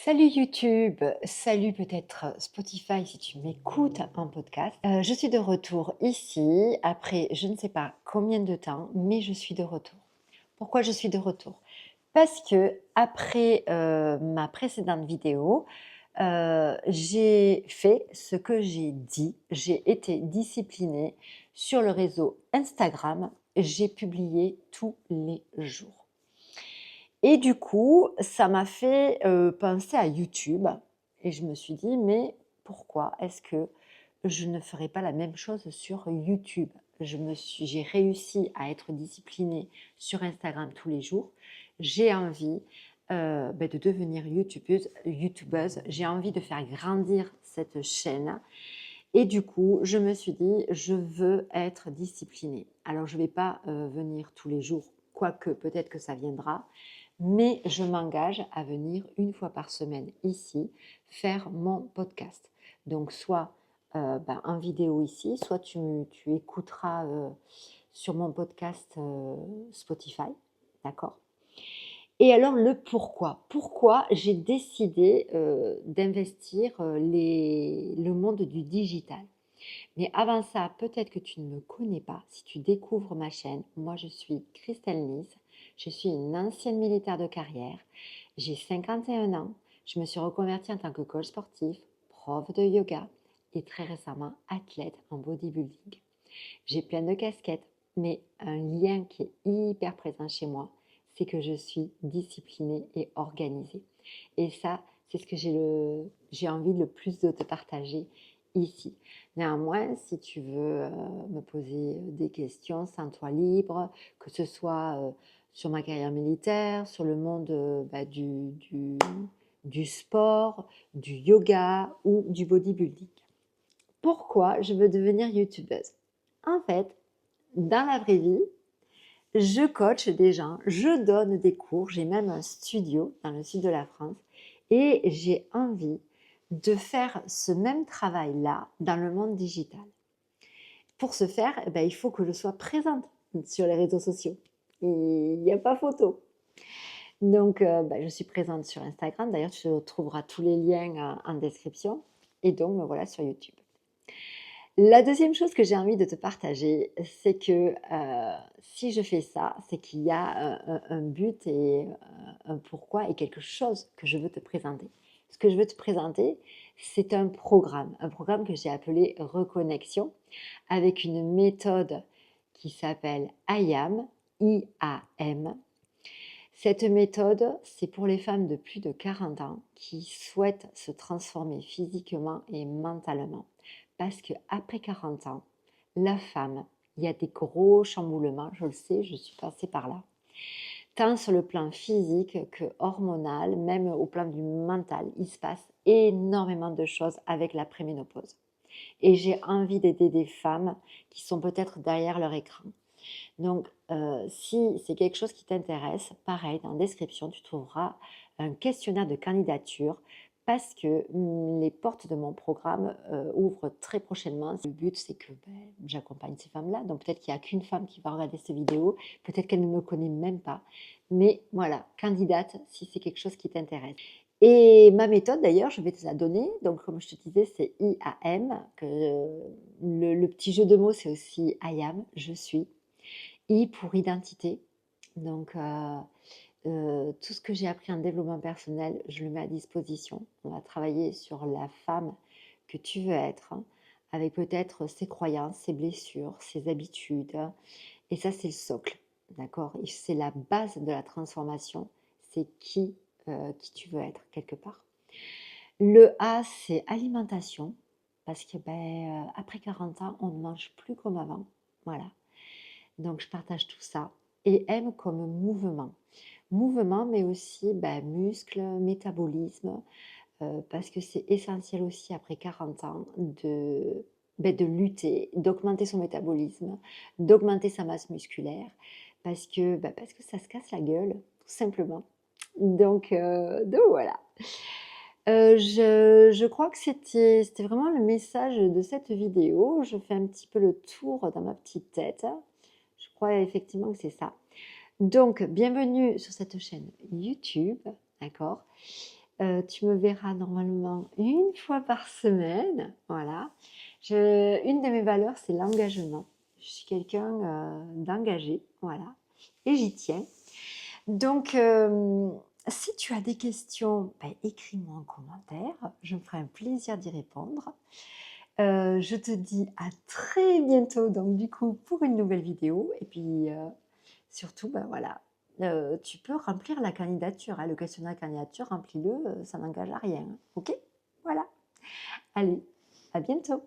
Salut YouTube, salut peut-être Spotify si tu m'écoutes en podcast. Je suis de retour ici après je ne sais pas combien de temps, mais je suis de retour. Pourquoi je suis de retour? Parce que après ma précédente vidéo, j'ai fait ce que j'ai dit. J'ai été disciplinée sur le réseau Instagram. J'ai publié tous les jours. Et du coup, ça m'a fait, penser à YouTube et je me suis dit: «Mais pourquoi est-ce que je ne ferais pas la même chose sur YouTube?» J'ai réussi à être disciplinée sur Instagram tous les jours. J'ai envie, de devenir youtubeuse. J'ai envie de faire grandir cette chaîne et du coup, je me suis dit: «Je veux être disciplinée». Alors je ne vais pas, venir tous les jours, quoique peut-être que ça viendra, mais je m'engage à venir une fois par semaine ici, faire mon podcast. Donc soit, en vidéo ici, soit tu écouteras, sur mon podcast, Spotify, d'accord? Et alors le pourquoi? Pourquoi j'ai décidé, d'investir, le monde du digital? Mais avant ça, peut-être que tu ne me connais pas. Si tu découvres ma chaîne, moi je suis Christelle Nice. Je suis une ancienne militaire de carrière. J'ai 51 ans. Je me suis reconvertie en tant que coach sportif, prof de yoga et très récemment athlète en bodybuilding. J'ai plein de casquettes, mais un lien qui est hyper présent chez moi, c'est que je suis disciplinée et organisée. Et ça, c'est ce que j'ai envie le plus de te partager ici. Néanmoins, si tu veux me poser des questions, sens-toi libre, que ce soit sur ma carrière militaire, sur le monde du sport, du yoga ou du bodybuilding. Pourquoi je veux devenir youtubeuse? En fait, dans la vraie vie, je coach des gens, je donne des cours, j'ai même un studio dans le sud de la France et j'ai envie de faire ce même travail-là dans le monde digital. Pour ce faire, il faut que je sois présente sur les réseaux sociaux. Et il n'y a pas photo. Donc, je suis présente sur Instagram. D'ailleurs, tu trouveras tous les liens en description. Et donc, me voilà sur YouTube. La deuxième chose que j'ai envie de te partager, c'est que si je fais ça, c'est qu'il y a un but et un pourquoi et quelque chose que je veux te présenter. Ce que je veux te présenter, c'est un programme que j'ai appelé Reconnexion, avec une méthode qui s'appelle IAM, I-A-M. Cette méthode, c'est pour les femmes de plus de 40 ans qui souhaitent se transformer physiquement et mentalement. Parce qu'après 40 ans, la femme, il y a des gros chamboulements, je le sais, je suis passée par là. Tant sur le plan physique que hormonal, même au plan du mental, il se passe énormément de choses avec la préménopause. Et j'ai envie d'aider des femmes qui sont peut-être derrière leur écran. Donc, si c'est quelque chose qui t'intéresse, pareil, dans la description, tu trouveras un questionnaire de candidature parce que les portes de mon programme ouvrent très prochainement. Le but, c'est que j'accompagne ces femmes-là. Donc, peut-être qu'il n'y a qu'une femme qui va regarder cette vidéo. Peut-être qu'elle ne me connaît même pas. Mais voilà, candidate si c'est quelque chose qui t'intéresse. Et ma méthode, d'ailleurs, je vais te la donner. Donc, comme je te disais, c'est IAM. Que, le petit jeu de mots, c'est aussi I am, je suis. I pour identité. Donc, tout ce que j'ai appris en développement personnel, je le mets à disposition. On va travailler sur la femme que tu veux être, hein, avec peut-être ses croyances, ses blessures, ses habitudes. Et ça, c'est le socle, d'accord? Et c'est la base de la transformation. C'est qui tu veux être, quelque part. Le A, c'est alimentation, parce que après 40 ans, on ne mange plus comme avant. Voilà. Donc, je partage tout ça. Et M comme mouvement. Mouvement, mais aussi muscle, métabolisme, parce que c'est essentiel aussi après 40 ans de lutter, d'augmenter son métabolisme, d'augmenter sa masse musculaire, parce que ça se casse la gueule, tout simplement. Donc voilà. Je crois que c'était vraiment le message de cette vidéo. Je fais un petit peu le tour dans ma petite tête. Je crois effectivement que c'est ça. Donc, bienvenue sur cette chaîne YouTube, d'accord? Tu me verras normalement une fois par semaine. Voilà. Une de mes valeurs, c'est l'engagement. Je suis quelqu'un d'engagé. Voilà. Et j'y tiens. Donc, si tu as des questions, ben, écris-moi en commentaire. Je me ferai un plaisir d'y répondre. Je te dis à très bientôt, donc du coup, pour une nouvelle vidéo. Et puis, surtout, ben voilà, tu peux remplir la candidature, hein, le questionnaire candidature, remplis-le, ça n'engage à rien. Ok? Voilà. Allez, à bientôt.